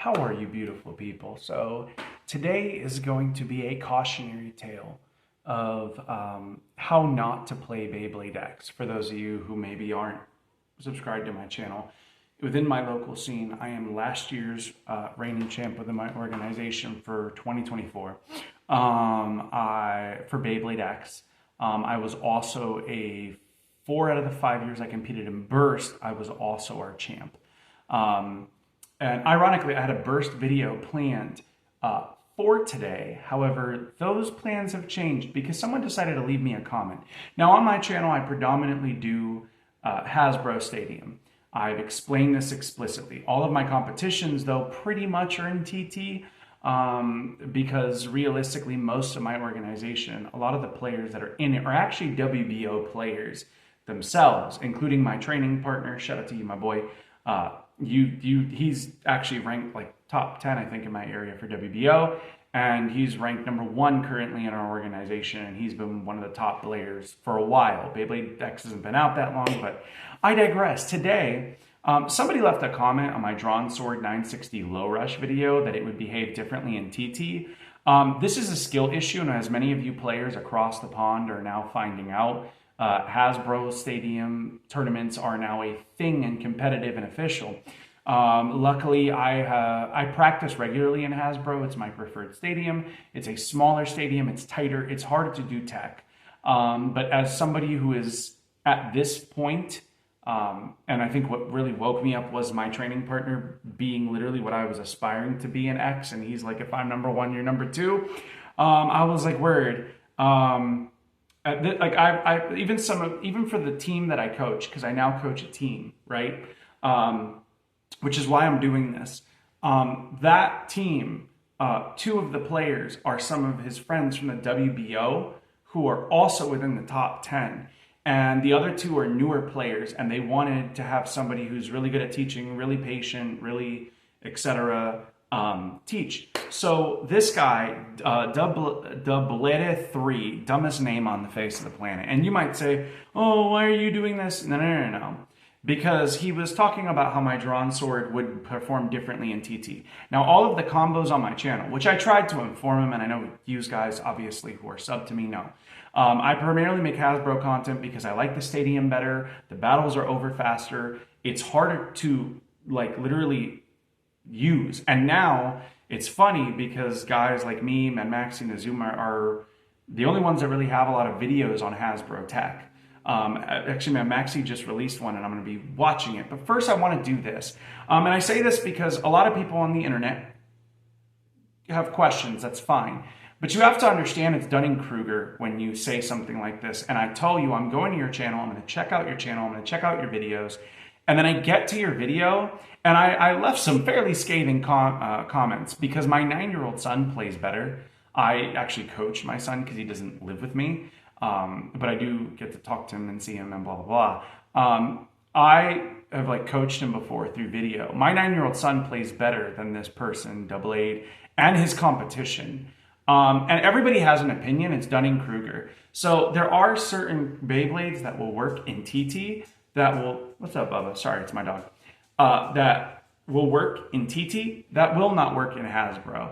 How are you, beautiful people? So today is going to be a cautionary tale of how not to play Beyblade X. For those of you who maybe aren't subscribed to my channel, within my local scene, I am last year's reigning champ within my organization for 2024. For Beyblade X, I was also a 4 out of the 5 years I competed in Burst. I was also our champ. And ironically, I had a burst video planned for today. However, those plans have changed because someone decided to leave me a comment. Now, on my channel, I predominantly do Hasbro Stadium. I've explained this explicitly. All of my competitions, though, pretty much are in TT because realistically, most of my organization, a lot of the players that are in it are actually WBO players themselves, including my training partner. Shout out to you, my boy. He's actually ranked like top 10, I think, in my area for WBO, and he's ranked #1 currently in our organization, and he's been one of the top players for a while. Beyblade X hasn't been out that long, but I digress. Today, somebody left a comment on my Drawn Sword 960 low rush video that it would behave differently in TT. This is a skill issue, and as many of you players across the pond are now finding out, Hasbro Stadium tournaments are now a thing and competitive and official. Luckily, I practice regularly in Hasbro. It's my preferred stadium. It's a smaller stadium. It's tighter. It's harder to do tech. But as somebody who is at this point, and I think what really woke me up was my training partner being literally what I was aspiring to be in X. And he's like, if I'm #1, you're #2. I was like, word. Like even for the team that I coach, because I now coach a team, right? Which is why I'm doing this. That team, 2 of the players are some of his friends from the WBO who are also within the top 10. And the other 2 are newer players, and they wanted to have somebody who's really good at teaching, really patient, really, etc. Teach. So this guy, D0ublede3, dumbest name on the face of the planet. And you might say, oh, why are you doing this? No. Because he was talking about how my Drawn Sword would perform differently in TT. Now, all of the combos on my channel, which I tried to inform him, and I know you guys, obviously, who are sub to me, know. I primarily make Hasbro content because I like the stadium better. The battles are over faster. It's harder to, like, literally use. And now it's funny because guys like me, Mad Maxi, and Azuma are the only ones that really have a lot of videos on Hasbro tech. Actually, Mad Maxi just released one and I'm going to be watching it. But first I want to do this. And I say this because a lot of people on the internet have questions. That's fine. But you have to understand it's Dunning-Kruger when you say something like this. And I tell you, I'm going to your channel. I'm going to check out your channel. I'm going to check out your videos. And then I get to your video, and I left some fairly scathing comments because my 9-year-old son plays better. I actually coach my son because he doesn't live with me, but I do get to talk to him and see him and blah, blah, blah. I have like coached him before through video. My 9-year-old son plays better than this person, D0ublede, and his competition. And everybody has an opinion. It's Dunning-Kruger. So there are certain Beyblades that will work in TT that will, what's up, Bubba? Sorry, it's my dog. That will work in TT, that will not work in Hasbro.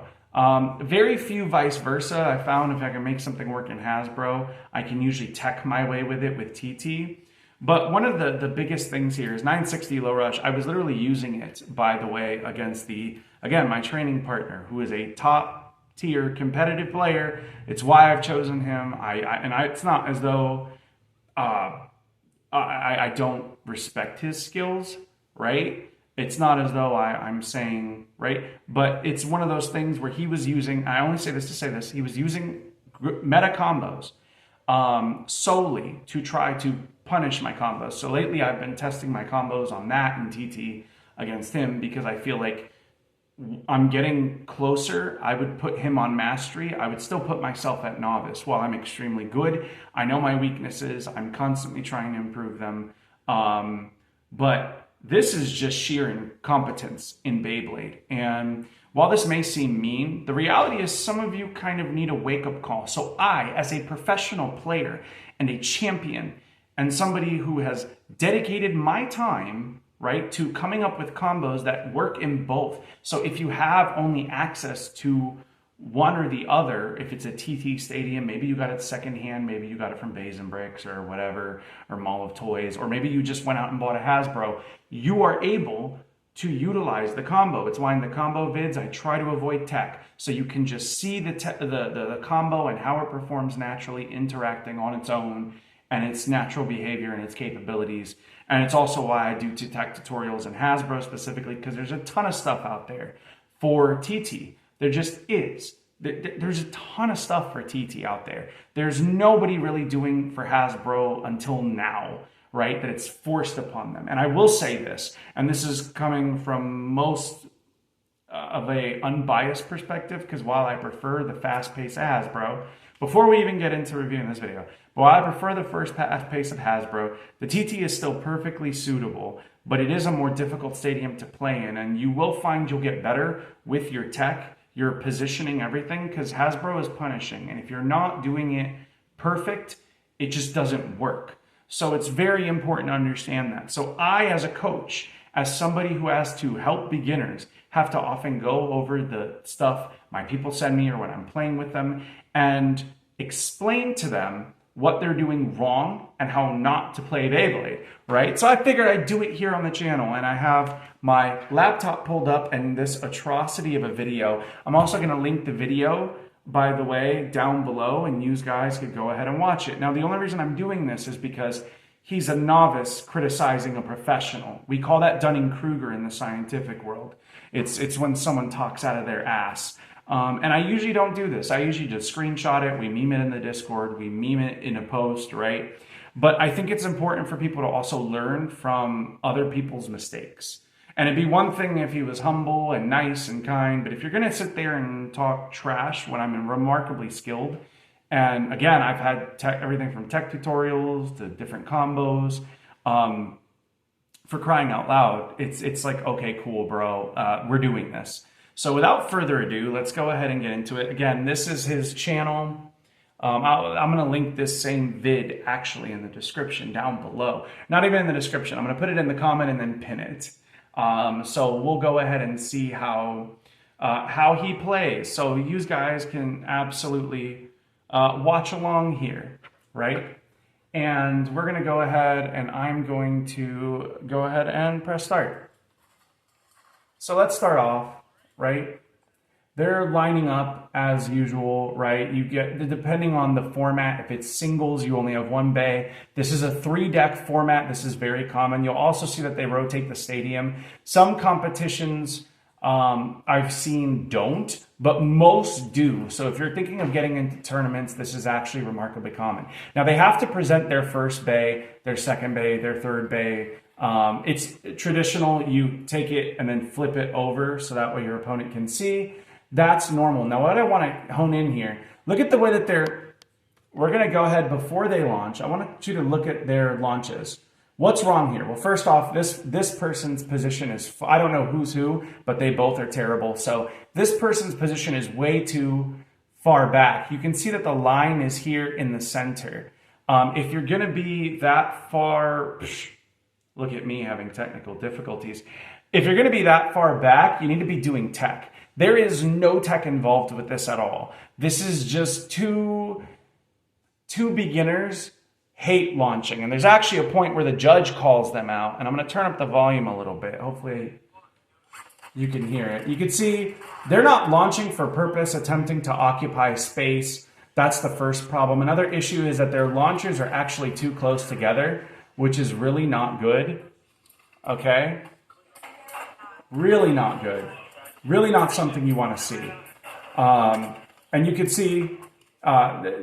Very few vice versa. I found if I can make something work in Hasbro, I can usually tech my way with it with TT. But one of the biggest things here is 960 low rush. I was literally using it, by the way, against again, my training partner, who is a top tier competitive player. It's why I've chosen him. It's not as though I don't respect his skills, right? It's not as though I'm saying, right? But it's one of those things where he was using, I only say this to say this, he was using meta combos solely to try to punish my combos. So lately I've been testing my combos on that and TT against him because I feel like I'm getting closer. I would put him on mastery. I would still put myself at novice. While I'm extremely good, I know my weaknesses. I'm constantly trying to improve them. But this is just sheer incompetence in Beyblade. And while this may seem mean, the reality is some of you kind of need a wake-up call. So I, as a professional player and a champion and somebody who has dedicated my time, right, to coming up with combos that work in both. So if you have only access to one or the other, if it's a TT Stadium, maybe you got it secondhand, maybe you got it from Bays and Bricks or whatever, or Mall of Toys, or maybe you just went out and bought a Hasbro, you are able to utilize the combo. It's why in the combo vids, I try to avoid tech. So you can just see the combo and how it performs naturally, interacting on its own and its natural behavior and its capabilities. And it's also why I do tech tutorials in Hasbro specifically, because there's a ton of stuff out there for TT. There just is. There's a ton of stuff for TT out there. There's nobody really doing for Hasbro until now, right? That it's forced upon them. And I will say this, and this is coming from most of a unbiased perspective, because while I prefer the fast pace of Hasbro, before we even get into reviewing this video, while I prefer the first fast pace of Hasbro, the TT is still perfectly suitable, but it is a more difficult stadium to play in, and you will find you'll get better with your tech, your positioning, everything, because Hasbro is punishing. And if you're not doing it perfect, it just doesn't work. So it's very important to understand that. So I, as a coach, as somebody who has to help beginners, have to often go over the stuff my people send me or when I'm playing with them and explain to them what they're doing wrong and how not to play Beyblade, right? So I figured I'd do it here on the channel, and I have my laptop pulled up and this atrocity of a video. I'm also gonna link the video, by the way, down below, and you guys could go ahead and watch it. Now, the only reason I'm doing this is because he's a novice criticizing a professional. We call that Dunning-Kruger in the scientific world. It's when someone talks out of their ass. And I usually don't do this. I usually just screenshot it, we meme it in the Discord, we meme it in a post, right? But I think it's important for people to also learn from other people's mistakes. And it'd be one thing if he was humble and nice and kind, but if you're gonna sit there and talk trash when I'm remarkably skilled, and again, I've had everything from tech tutorials to different combos, for crying out loud, it's like, okay, cool, bro, we're doing this. So without further ado, let's go ahead and get into it. Again, this is his channel. I'm going to link this same vid actually in the description down below. Not even in the description. I'm going to put it in the comment and then pin it. So we'll go ahead and see how he plays. So you guys can absolutely watch along here, right? And we're going to go ahead and I'm going to go ahead and press start. So let's start off. Right? They're lining up as usual, right? You get, depending on the format, if it's singles, you only have one bay. This is a 3-deck format. This is very common. You'll also see that they rotate the stadium. Some competitions I've seen don't, but most do. So if you're thinking of getting into tournaments, this is actually remarkably common. Now they have to present their first bay, their second bay, their third bay. It's traditional, you take it and then flip it over so that way your opponent can see. That's normal. Now what I want to hone in here, look at the way that we're going to go ahead before they launch. I want you to look at their launches. What's wrong here? Well, first off, this person's position is, I don't know who's who, but they both are terrible. So this person's position is way too far back. You can see that the line is here in the center. If you're going to be that far... Look at me having technical difficulties. If you're going to be that far back, you need to be doing tech. There is no tech involved with this at all. This is just two beginners hate launching. And there's actually a point where the judge calls them out. And I'm going to turn up the volume a little bit. Hopefully you can hear it. You can see they're not launching for purpose, attempting to occupy space. That's the first problem. Another issue is that their launchers are actually too close together, which is really not good, okay? Really not good. Really not something you want to see. And you can see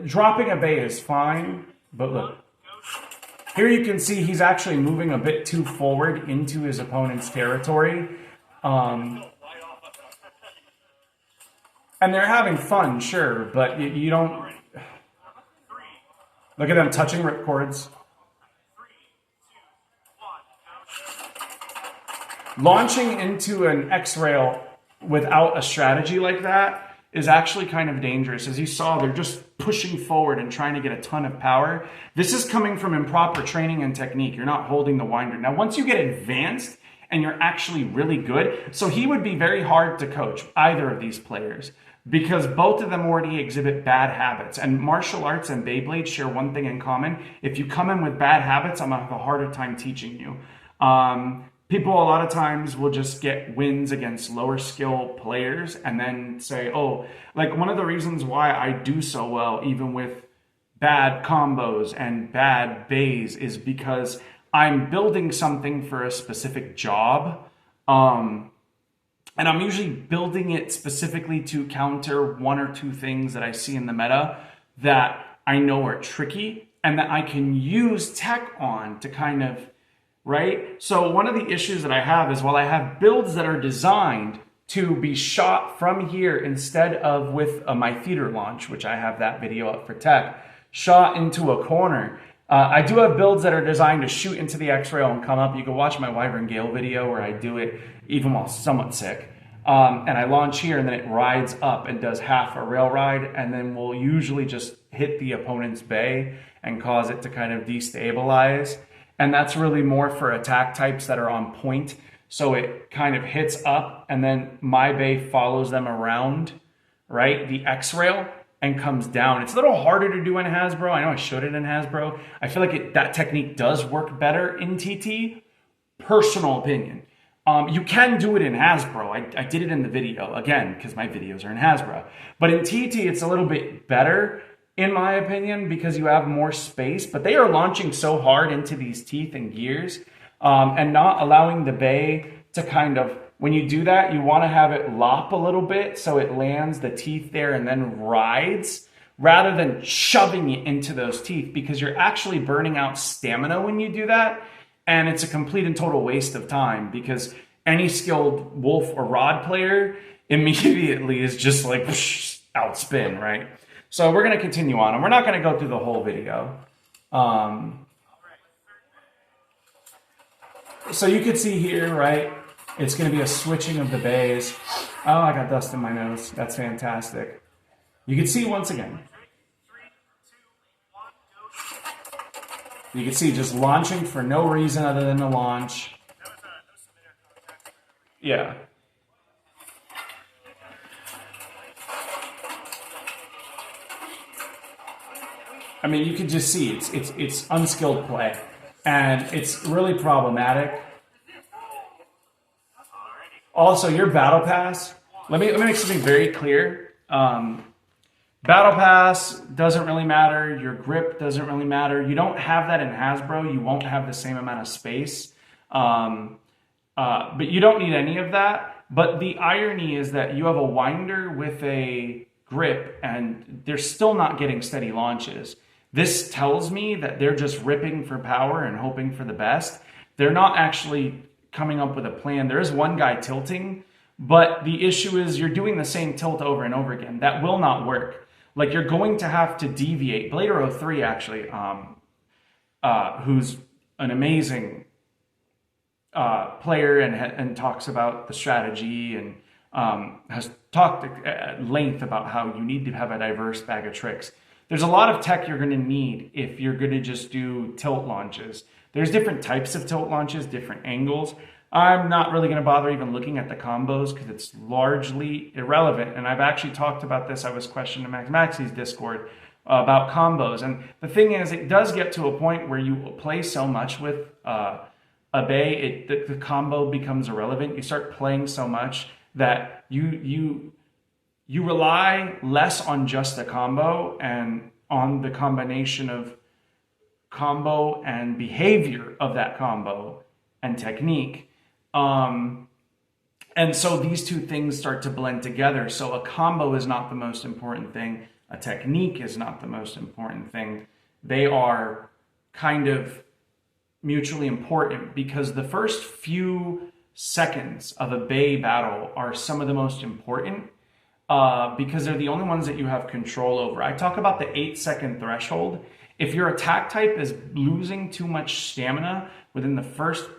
dropping a bay is fine, but look. Here you can see he's actually moving a bit too forward into his opponent's territory. And they're having fun, sure, but you don't... Look at them touching ripcords. Launching into an X-rail without a strategy like that is actually kind of dangerous. As you saw, they're just pushing forward and trying to get a ton of power. This is coming from improper training and technique. You're not holding the winder. Now, once you get advanced and you're actually really good. So he would be very hard to coach, either of these players, because both of them already exhibit bad habits. And martial arts and Beyblade share one thing in common. If you come in with bad habits, I'm gonna have a harder time teaching you. People a lot of times will just get wins against lower skill players and then say, oh, like one of the reasons why I do so well, even with bad combos and bad bays, is because I'm building something for a specific job. And I'm usually building it specifically to counter one or two things that I see in the meta that I know are tricky and that I can use tech on to kind of, right? So one of the issues that I have is, while I have builds that are designed to be shot from here instead of with my theater launch, which I have that video up for tech, shot into a corner. I do have builds that are designed to shoot into the X-rail and come up. You can watch my Wyvern Gale video where I do it even while somewhat sick. And I launch here and then it rides up and does half a rail ride, and then we'll usually just hit the opponent's bay and cause it to kind of destabilize. And that's really more for attack types that are on point. So it kind of hits up and then my bay follows them around, right, the X-rail, and comes down. It's a little harder to do in Hasbro. I know I showed it in Hasbro. I feel like that technique does work better in TT. Personal opinion. You can do it in Hasbro. I did it in the video, again, because my videos are in Hasbro. But in TT, it's a little bit better, in my opinion, because you have more space. But they are launching so hard into these teeth and gears and not allowing the bay to kind of, when you do that, you want to have it lop a little bit so it lands the teeth there and then rides, rather than shoving it into those teeth, because you're actually burning out stamina when you do that. And it's a complete and total waste of time, because any skilled wolf or rod player immediately is just like outspin, right? So we're going to continue on, and we're not going to go through the whole video. So you can see here, right? It's going to be a switching of the bays. Oh, I got dust in my nose. That's fantastic. You can see once again. You can see just launching for no reason other than to launch. Yeah. I mean, you can just see it's unskilled play, and it's really problematic. Also, your battle pass, let me make something very clear. Battle pass doesn't really matter. Your grip doesn't really matter. You don't have that in Hasbro. You won't have the same amount of space. But you don't need any of that. But the irony is that you have a winder with a grip and they're still not getting steady launches. This tells me that they're just ripping for power and hoping for the best. They're not actually coming up with a plan. There is one guy tilting, but the issue is you're doing the same tilt over and over again. That will not work. Like, you're going to have to deviate. Beyblade3 actually, who's an amazing player and talks about the strategy and has talked at length about how you need to have a diverse bag of tricks. There's a lot of tech you're going to need if you're going to just do tilt launches. There's different types of tilt launches, different angles. I'm not really going to bother even looking at the combos because it's largely irrelevant. And I've actually talked about this. I was questioned in Maxi's Discord about combos. And the thing is, it does get to a point where you play so much with a bay, the combo becomes irrelevant. You start playing so much that you rely less on just the combo and on the combination of combo and behavior of that combo and technique. And so these two things start to blend together. So a combo is not the most important thing. A technique is not the most important thing. They are kind of mutually important because the first few seconds of a bay battle are some of the most important because they're the only ones that you have control over. I talk about the 8-second threshold. If your attack type is losing too much stamina within the first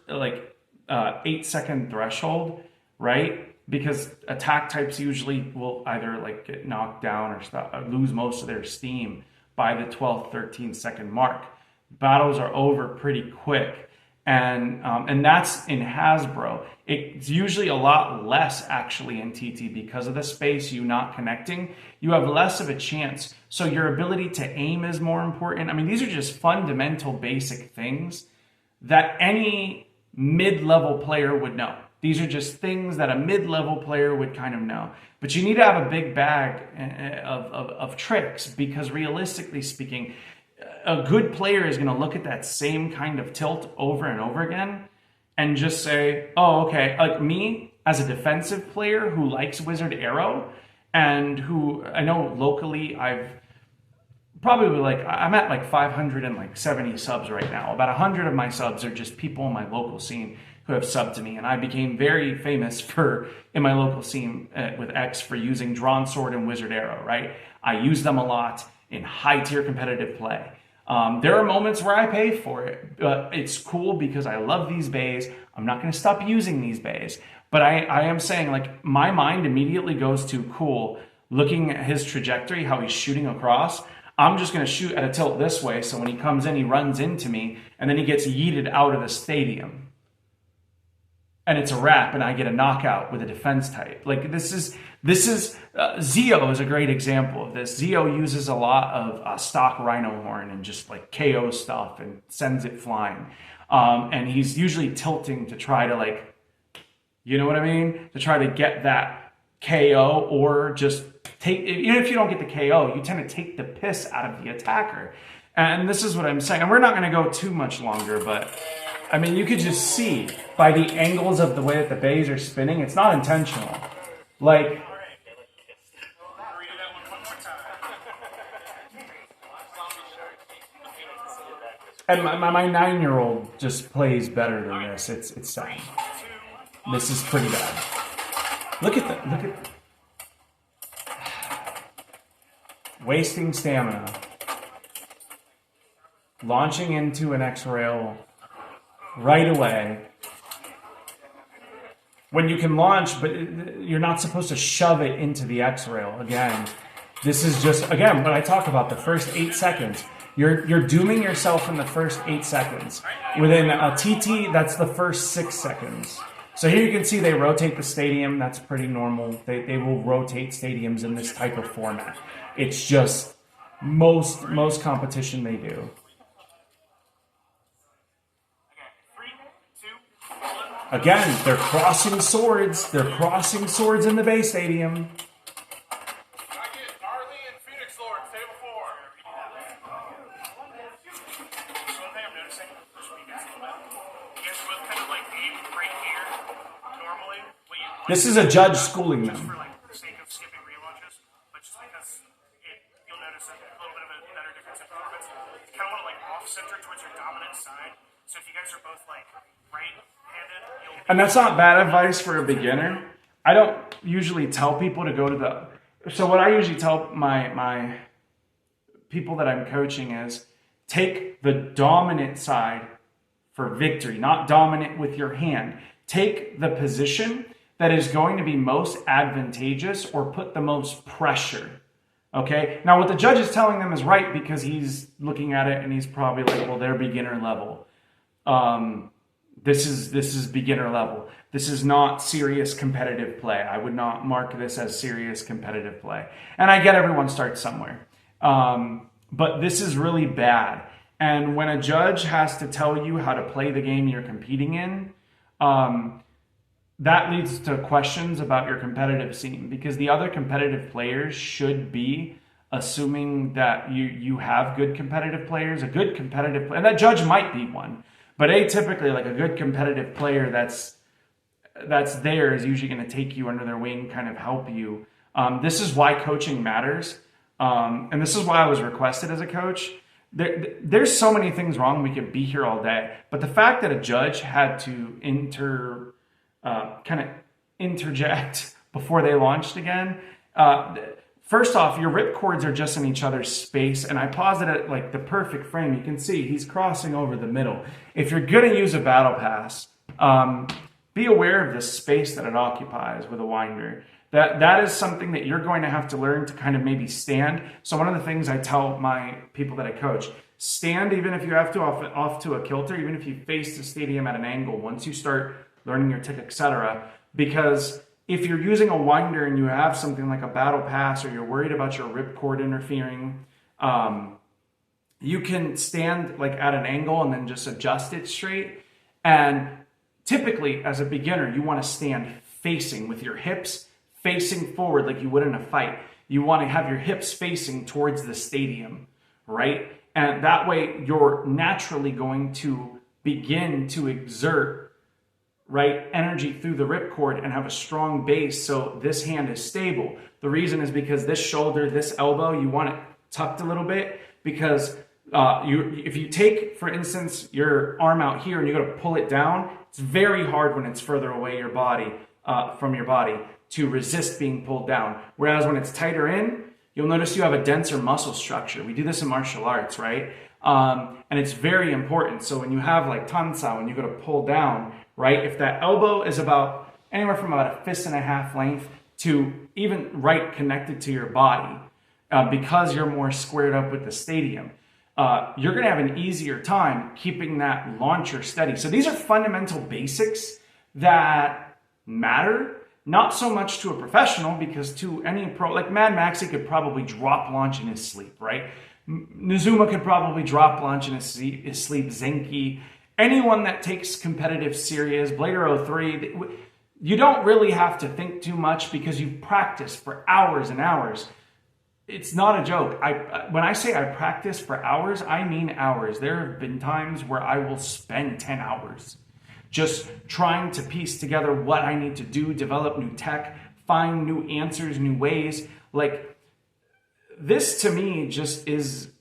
8-second threshold, right? Because attack types usually will either get knocked down or lose most of their steam by the 12th, 13th second mark. Battles are over pretty quick. And that's in Hasbro. It's usually a lot less actually in TT because of the space, you not connecting. You have less of a chance. So your ability to aim is more important. I mean, these are just fundamental basic things that any mid-level player would know. These are just things that a mid-level player would kind of know. But you need to have a big bag of tricks, because realistically speaking, a good player is going to look at that same kind of tilt over and over again and just say, oh, okay, like me as a defensive player who likes Wizard Arrow, and who I know locally I've probably I'm at like 570 subs right now. About 100 of my subs are just people in my local scene who have subbed to me. And I became very famous in my local scene with X for using Drawn Sword and Wizard Arrow, right? I use them a lot in high tier competitive play. There are moments where I pay for it, but it's cool because I love these bays. I'm not going to stop using these bays, but I am saying, like, my mind immediately goes to, cool, looking at his trajectory, how he's shooting across. I'm just going to shoot at a tilt this way, so when he comes in, he runs into me, and then he gets yeeted out of the stadium. And it's a wrap, and I get a knockout with a defense type. Like, this is Zio is a great example of this. Zio uses a lot of stock Rhino Horn and just like KO stuff and sends it flying. And he's usually tilting to try to, like, you know what I mean? To try to get that KO, or just take, even if you don't get the KO, you tend to take the piss out of the attacker. And this is what I'm saying. And we're not going to go too much longer, but I mean, you could just see by the angles of the way that the bays are spinning, it's not intentional. Like, and my 9-year-old just plays better than this. It's sad. This is pretty bad. Look at wasting stamina. Launching into an X-Rail right away. When you can launch, but you're not supposed to shove it into the X-Rail. Again, this is just, again, when I talk about the first 8 seconds, you're dooming yourself in the first 8 seconds. Within a TT, that's the first 6 seconds. So here you can see they rotate the stadium. That's pretty normal. They will rotate stadiums in this type of format. It's just most competition they do. Again, they're crossing swords. They're crossing swords in the Bay Stadium. This is a judge schooling them. For like the sake of skipping relaunches, but just because you'll notice a little bit of a better defensive performance. You kind of want to like off-center towards your dominant side. So if you guys are both like right-handed, and that's not bad advice for a beginner. I don't usually tell people to go to the. So what I usually tell my people that I'm coaching is take the dominant side for victory, not dominant with your hand. Take the position that is going to be most advantageous or put the most pressure. Okay? Now, what the judge is telling them is right, because he's looking at it and he's probably like, well, they're beginner level. This is beginner level. This is not serious competitive play. I would not mark this as serious competitive play. And I get everyone starts somewhere. But this is really bad. And when a judge has to tell you how to play the game you're competing in, that leads to questions about your competitive scene, because the other competitive players should be assuming that you have good competitive players, a good competitive player, and that judge might be one, but atypically, like, a good competitive player that's there is usually going to take you under their wing, kind of help you. This is why coaching matters, and this is why I was requested as a coach. There's so many things wrong. We could be here all day, but the fact that a judge had to kind of interject before they launched again. First off, your ripcords are just in each other's space, and I paused it at like the perfect frame. You can see he's crossing over the middle. If you're going to use a battle pass, be aware of the space that it occupies with a winder. That is something that you're going to have to learn to kind of maybe stand. So one of the things I tell my people that I coach, stand, even if you have to off to a kilter, even if you face the stadium at an angle, once you start learning your tick, etc. Because if you're using a winder and you have something like a battle pass, or you're worried about your ripcord interfering, you can stand like at an angle and then just adjust it straight. And typically, as a beginner, you want to stand facing with your hips facing forward like you would in a fight. You want to have your hips facing towards the stadium, right? And that way you're naturally going to begin to exert, right, energy through the ripcord and have a strong base, so this hand is stable. The reason is because this shoulder, this elbow, you want it tucked a little bit, because if you take, for instance, your arm out here and you go to pull it down, it's very hard when it's further away your body from your body to resist being pulled down. Whereas when it's tighter in, you'll notice you have a denser muscle structure. We do this in martial arts, right? And it's very important. So when you have like tansa, when you go to pull down, right? If that elbow is about anywhere from about a fist and a half length to even right connected to your body, because you're more squared up with the stadium, you're going to have an easier time keeping that launcher steady. So these are fundamental basics that matter. Not so much to a professional, because to any pro, like Mad Maxi could probably drop launch in his sleep, right? Nizuma could probably drop launch in his sleep. Zenki, anyone that takes competitive serious, Blader03, you don't really have to think too much because you've practiced for hours and hours. It's not a joke. When I say I practice for hours, I mean hours. There have been times where I will spend 10 hours just trying to piece together what I need to do, develop new tech, find new answers, new ways. Like, this to me just is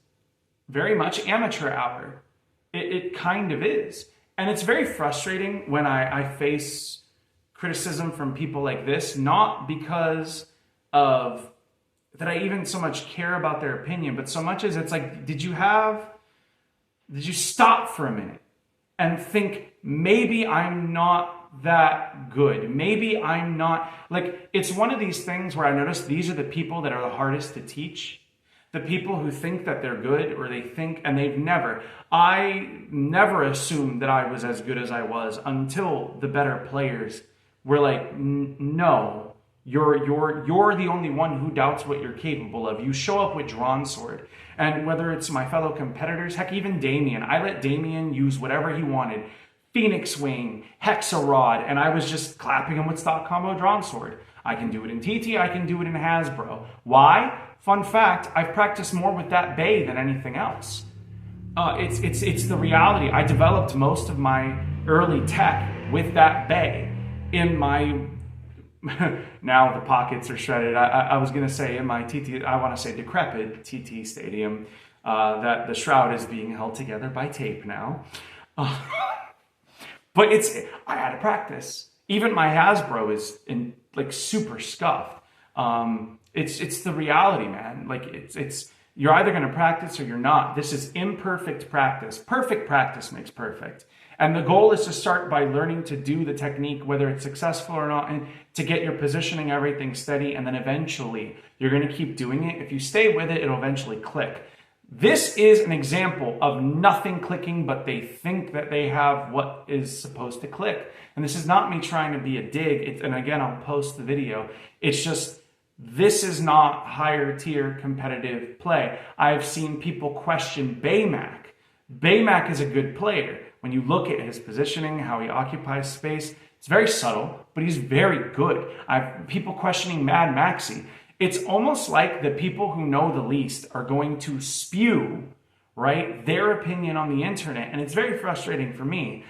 very much amateur hour. It kind of is. And it's very frustrating when I face criticism from people like this, not because of that I even so much care about their opinion, but so much as it's like, did you stop for a minute and think, maybe I'm not that good. Maybe I'm not, like, it's one of these things where I notice these are the people that are the hardest to teach. The people who think that they're good, or they think, and I never assumed that I was as good as I was until the better players were like, no, you're the only one who doubts what you're capable of. You show up with drawn sword. And whether it's my fellow competitors, heck, even Damien, I let Damien use whatever he wanted. Phoenix Wing, Hexarod, and I was just clapping him with stock combo drawn sword. I can do it in TT, I can do it in Hasbro. Why? Fun fact, I've practiced more with that bay than anything else. It's the reality. I developed most of my early tech with that bay. In my, now the pockets are shredded. I was going to say in my TT, I want to say decrepit TT stadium, that the shroud is being held together by tape now. But I had to practice. Even my Hasbro is in like super scuffed. It's the reality, man. Like it's you're either going to practice or you're not. This is imperfect practice. Perfect practice makes perfect. And the goal is to start by learning to do the technique, whether it's successful or not, and to get your positioning, everything steady. And then eventually you're going to keep doing it. If you stay with it, it'll eventually click. This is an example of nothing clicking, but they think that they have what is supposed to click. And this is not me trying to be a dig. And again, I'll post the video. It's just, this is not higher tier competitive play. I've seen people question Baymac. Baymac is a good player. When you look at his positioning, how he occupies space, it's very subtle, but he's very good. I've people questioning Mad Maxi. It's almost like the people who know the least are going to spew, right, their opinion on the internet. And it's very frustrating for me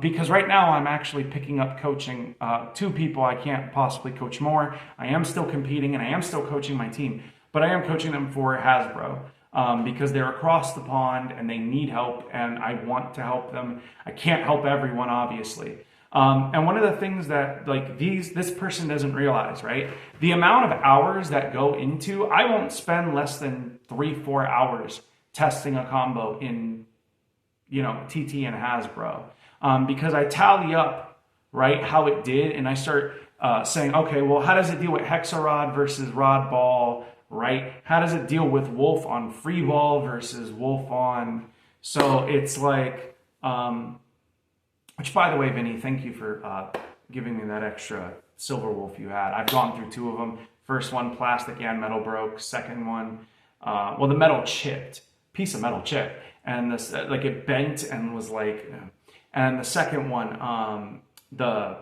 because right now I'm actually picking up coaching 2 people. I can't possibly coach more. I am still competing and I am still coaching my team, but I am coaching them for Hasbro because they're across the pond and they need help and I want to help them. I can't help everyone, obviously. And one of the things that like this person doesn't realize, right? The amount of hours that go into, I won't spend less than 3-4 hours testing a combo in, TT and Hasbro, because I tally up, right, how it did. And I start saying, okay, well, how does it deal with Hexarod versus Rod Ball, right? How does it deal with wolf on free ball versus wolf on? So it's like, which by the way, Vinny, thank you for giving me that extra silver wolf you had. I've gone through 2 of them. First one, plastic and metal broke. Second one, well, the metal chipped, piece of metal chipped, and this like it bent and was like, and the second one, the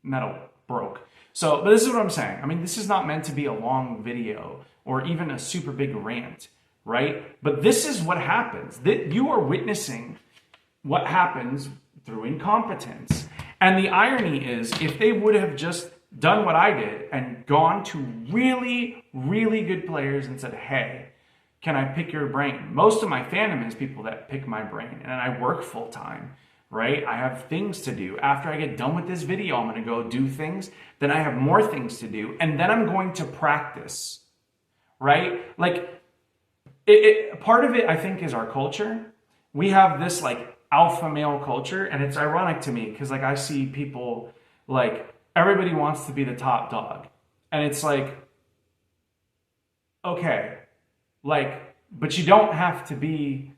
metal broke. So, but this is what I'm saying. I mean, this is not meant to be a long video or even a super big rant, right? But this is what happens. That you are witnessing what happens through incompetence. And the irony is, if they would have just done what I did and gone to really, really good players and said, hey, can I pick your brain? Most of my fandom is people that pick my brain, and I work full time, right? I have things to do. After I get done with this video, I'm going to go do things. Then I have more things to do, and then I'm going to practice, right? Like, part of it, I think, is our culture. We have this like alpha male culture, and it's ironic to me because like I see people like everybody wants to be the top dog, and it's like, okay, like, but you don't have to be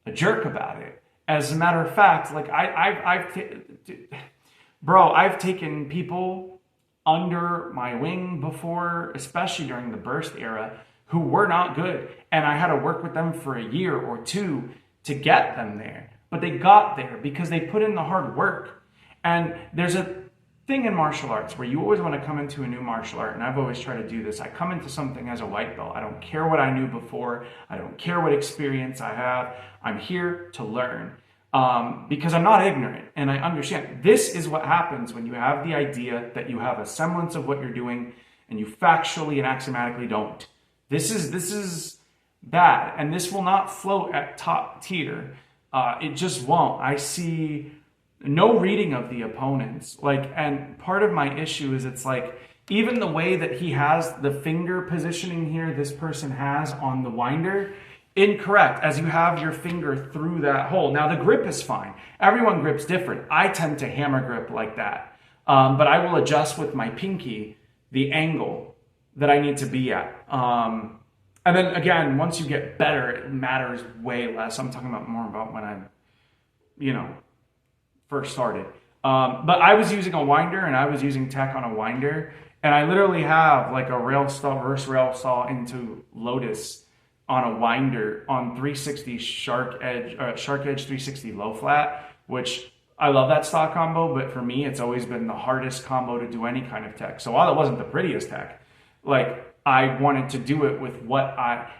a jerk about it. As a matter of fact, like I've taken people under my wing before, especially during the burst era, who were not good, and I had to work with them for a year or 2 to get them there. But they got there because they put in the hard work. And there's a thing in martial arts where you always want to come into a new martial art, and I've always tried to do this. I come into something as a white belt. I don't care what I knew before. I don't care what experience I have. I'm here to learn because I'm not ignorant, and I understand. This is what happens when you have the idea that you have a semblance of what you're doing and you factually and axiomatically don't. This is bad, and this will not float at top tier. It just won't. I see no reading of the opponents. Like, and part of my issue is it's like, even the way that he has the finger positioning here, this person has on the winder, incorrect, as you have your finger through that hole. Now the grip is fine. Everyone grips different. I tend to hammer grip like that. But I will adjust with my pinky the angle that I need to be at. And then again, once you get better, it matters way less. I'm talking about more about when I, first started. But I was using a winder, and I was using tech on a winder, and I literally have like a rail saw, reverse rail saw into Lotus on a winder on 360 Shark Edge 360 low flat, which I love that stock combo, but for me, it's always been the hardest combo to do any kind of tech. So while it wasn't the prettiest tech, like, I wanted to do it with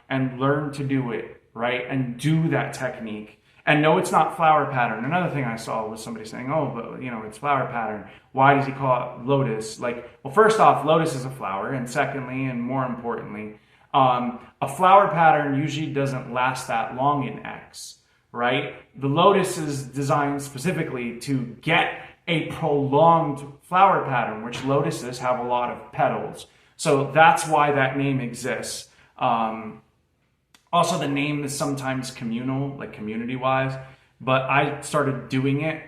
and learn to do it, right? And do that technique. And no, it's not flower pattern. Another thing I saw was somebody saying, oh, but it's flower pattern. Why does he call it Lotus? Like, well, first off, Lotus is a flower. And secondly, and more importantly, a flower pattern usually doesn't last that long in X, right? The Lotus is designed specifically to get a prolonged flower pattern, which Lotuses have a lot of petals. So that's why that name exists. Also, the name is sometimes communal, like community-wise, but I started doing it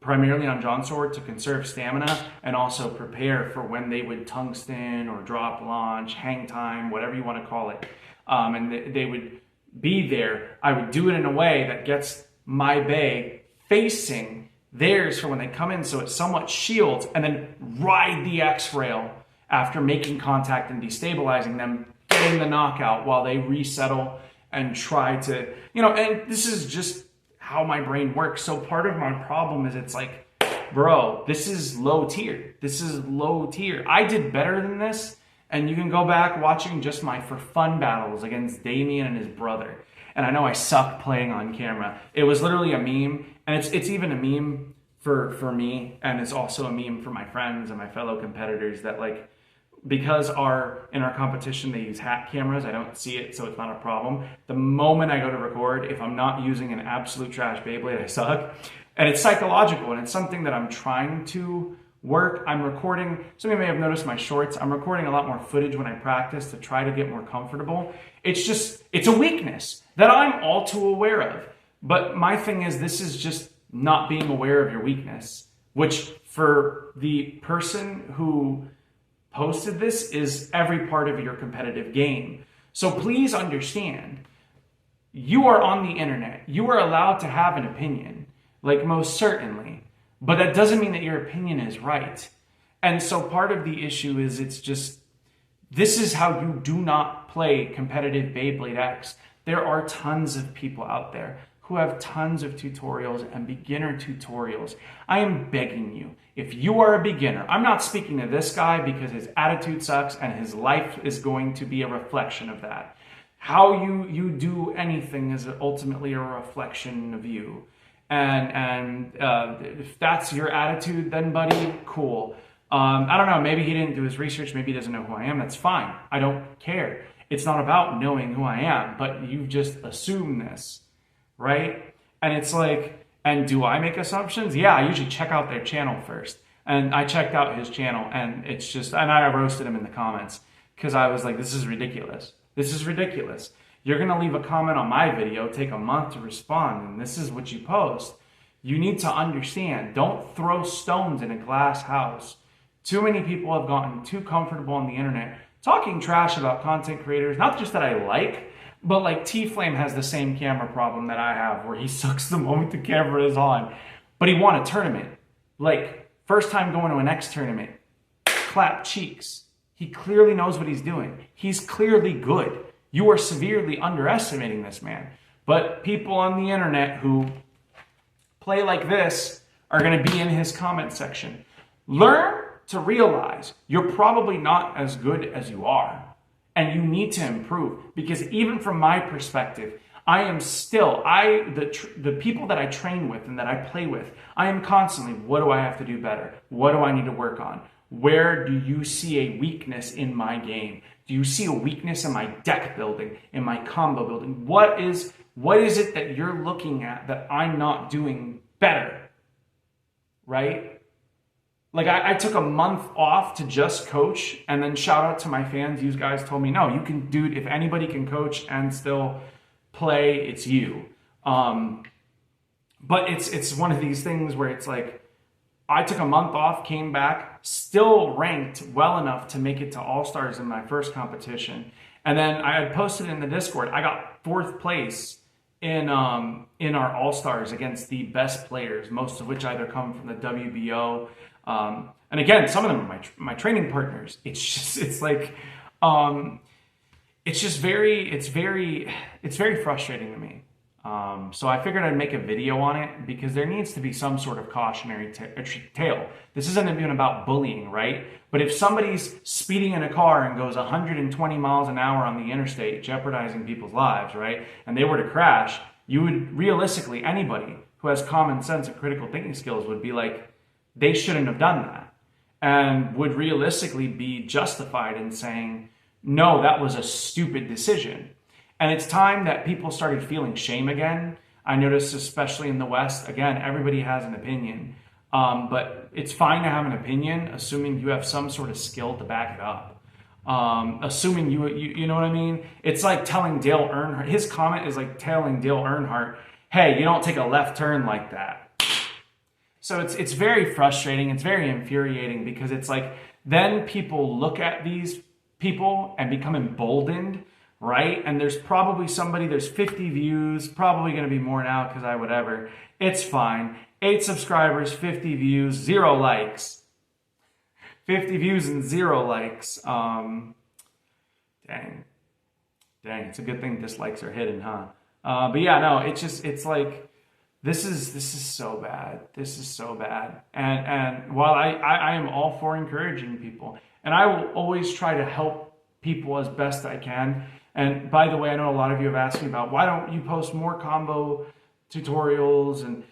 primarily on John Sword to conserve stamina and also prepare for when they would tungsten or drop launch, hang time, whatever you want to call it. And they would be there. I would do it in a way that gets my bay facing theirs for when they come in, so it somewhat shields, and then ride the X-rail after making contact and destabilizing them, getting the knockout while they resettle and try to, and this is just how my brain works. So part of my problem is it's like, bro, this is low tier. This is low tier. I did better than this, and you can go back watching just my for fun battles against Damien and his brother. And I know I suck playing on camera. It was literally a meme, and it's even a meme for me, and it's also a meme for my friends and my fellow competitors that, like, because in our competition they use hack cameras, I don't see it, so it's not a problem. The moment I go to record, if I'm not using an absolute trash Beyblade, I suck. And it's psychological, and it's something that I'm trying to work. I'm recording, some of you may have noticed my shorts, I'm recording a lot more footage when I practice to try to get more comfortable. It's a weakness that I'm all too aware of. But my thing is, this is just not being aware of your weakness, which for the person who posted this is every part of your competitive game. So please understand, you are on the internet. You are allowed to have an opinion, like most certainly, but that doesn't mean that your opinion is right. And so part of the issue is this is how you do not play competitive Beyblade X. There are tons of people out there who have tons of tutorials and beginner tutorials. I am begging you, if you are a beginner, I'm not speaking to this guy because his attitude sucks and his life is going to be a reflection of that. How you do anything is ultimately a reflection of you. And if that's your attitude, then buddy, cool. I don't know, maybe he didn't do his research, maybe he doesn't know who I am, that's fine. I don't care. It's not about knowing who I am, but you just assume this, right? And it's like, and do I make assumptions? Yeah, I usually check out their channel first. And I checked out his channel, and it's just, and I roasted him in the comments because I was like, this is ridiculous. This is ridiculous. You're gonna leave a comment on my video, take a month to respond, and this is what you post. You need to understand, don't throw stones in a glass house. Too many people have gotten too comfortable on the internet talking trash about content creators, not just that I like, but like T-Flame has the same camera problem that I have where he sucks the moment the camera is on, but he won a tournament. Like, first time going to an X tournament, clap cheeks. He clearly knows what he's doing. He's clearly good. You are severely underestimating this man. But people on the internet who play like this are gonna be in his comment section. Learn to realize you're probably not as good as you are. And you need to improve, because even from my perspective, I am still, the people that I train with and that I play with, I am constantly, what do I have to do better? What do I need to work on? Where do you see a weakness in my game? Do you see a weakness in my deck building, in my combo building? What is it that you're looking at that I'm not doing better, right? Like I took a month off to just coach, and then shout out to my fans. You guys told me, no, you can, dude, if anybody can coach and still play, it's you. But it's one of these things where it's like, I took a month off, came back, still ranked well enough to make it to All-Stars in my first competition. And then I had posted in the Discord, I got 4th place in our All-Stars against the best players, most of which either come from the WBO. And again, some of them are my training partners. It's very frustrating to me. So I figured I'd make a video on it because there needs to be some sort of cautionary tale. This isn't even about bullying, right? But if somebody's speeding in a car and goes 120 miles an hour on the interstate, jeopardizing people's lives, right? And they were to crash, you would realistically, anybody who has common sense and critical thinking skills would be like, they shouldn't have done that, and would realistically be justified in saying, no, that was a stupid decision. And it's time that people started feeling shame again. I noticed, especially in the West, again, everybody has an opinion, but it's fine to have an opinion, assuming you have some sort of skill to back it up. Assuming you know what I mean? It's like telling Dale Earnhardt, his comment is like telling Dale Earnhardt, hey, you don't take a left turn like that. So it's very frustrating, it's very infuriating, because it's like, then people look at these people and become emboldened, right? And there's probably there's 50 views, probably gonna be more now because whatever. It's fine. 8 subscribers, 50 views, 0 likes. 50 views and 0 likes. Dang, it's a good thing dislikes are hidden, huh? But yeah, no, it's like, This is so bad. This is so bad. And while I am all for encouraging people, and I will always try to help people as best I can. And by the way, I know a lot of you have asked me about, why don't you post more combo tutorials? And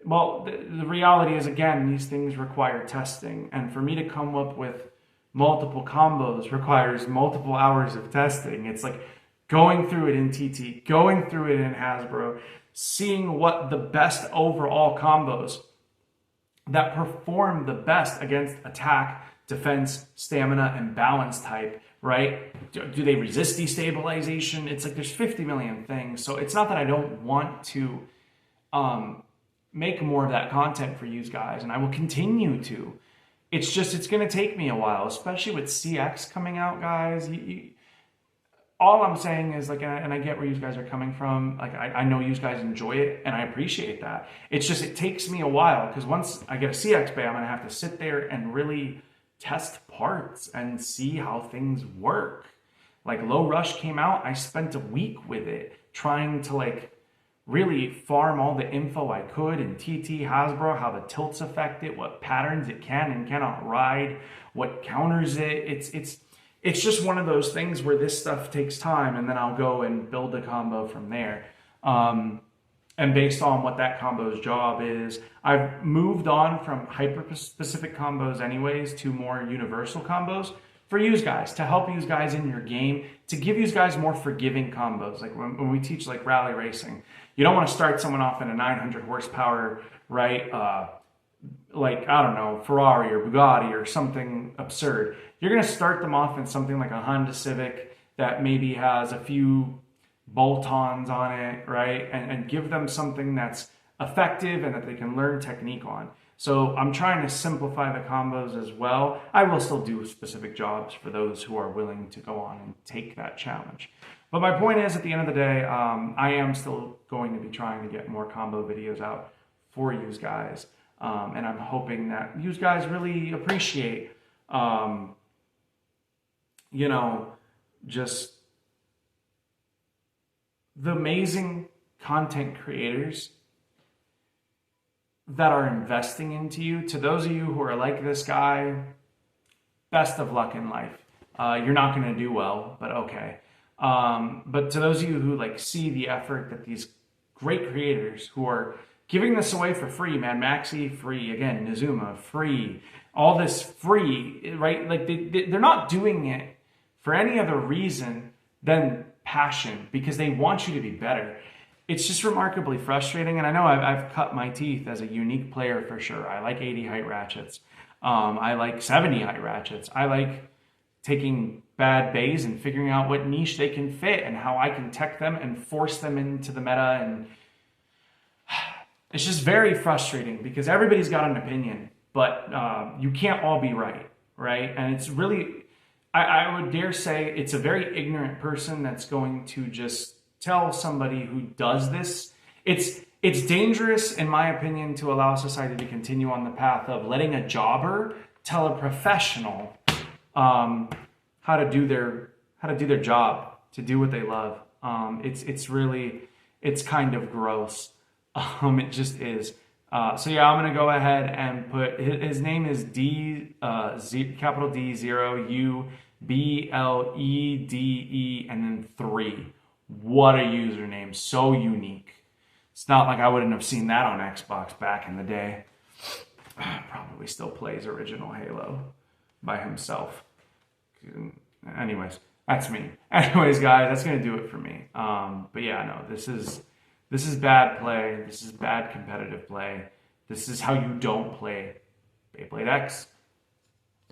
well, the reality is, again, these things require testing. And for me to come up with multiple combos requires multiple hours of testing. It's like going through it in TT, going through it in Hasbro, seeing what the best overall combos that perform the best against attack, defense, stamina, and balance type, right? Do they resist destabilization? It's like there's 50 million things. So it's not that I don't want to make more of that content for you guys, and I will continue to. it's going to take me a while, especially with CX coming out, guys. All I'm saying is like, and I get where you guys are coming from. Like, I know you guys enjoy it, and I appreciate that. It's just it takes me a while because once I get a CX bay, I'm gonna have to sit there and really test parts and see how things work. Like Low Rush came out, I spent a week with it trying to like really farm all the info I could in TT Hasbro, how the tilts affect it, what patterns it can and cannot ride, what counters it. It's just one of those things where this stuff takes time, and then I'll go and build a combo from there. And based on what that combo's job is, I've moved on from hyper-specific combos anyways to more universal combos for you guys, to help you guys in your game, to give you guys more forgiving combos. Like when we teach like rally racing, you don't want to start someone off in a 900 horsepower, right? Like, I don't know, Ferrari or Bugatti or something absurd. You're going to start them off in something like a Honda Civic that maybe has a few bolt-ons on it, right? And give them something that's effective and that they can learn technique on. So I'm trying to simplify the combos as well. I will still do specific jobs for those who are willing to go on and take that challenge. But my point is, at the end of the day, I am still going to be trying to get more combo videos out for you guys. And I'm hoping that you guys really appreciate, you know, just the amazing content creators that are investing into you. To those of you who are like this guy, best of luck in life. You're not going to do well, but okay. But to those of you who like see the effort that these great creators who are giving this away for free, man, Maxi free, again, Nizuma free, all this free, right? Like they're not doing it for any other reason than passion, because they want you to be better. It's just remarkably frustrating, and I know I've cut my teeth as a unique player for sure. I like 80 height ratchets. I like 70 height ratchets. I like taking bad bays and figuring out what niche they can fit and how I can tech them and force them into the meta. And it's just very frustrating because everybody's got an opinion, but you can't all be right, right? And it's really, I would dare say it's a very ignorant person that's going to just tell somebody who does this. It's dangerous, in my opinion, to allow society to continue on the path of letting a jobber tell a professional how to do their job, to do what they love. It's kind of gross. It just is. So yeah, I'm gonna go ahead and put his name is capital D0ublede and then 3. What a username, so unique. It's not like I wouldn't have seen that on Xbox back in the day. Probably still plays original Halo by himself. Anyways, that's me. Anyways, guys, that's gonna do it for me. But yeah, no, this is bad play. This is bad competitive play. This is how you don't play Beyblade X.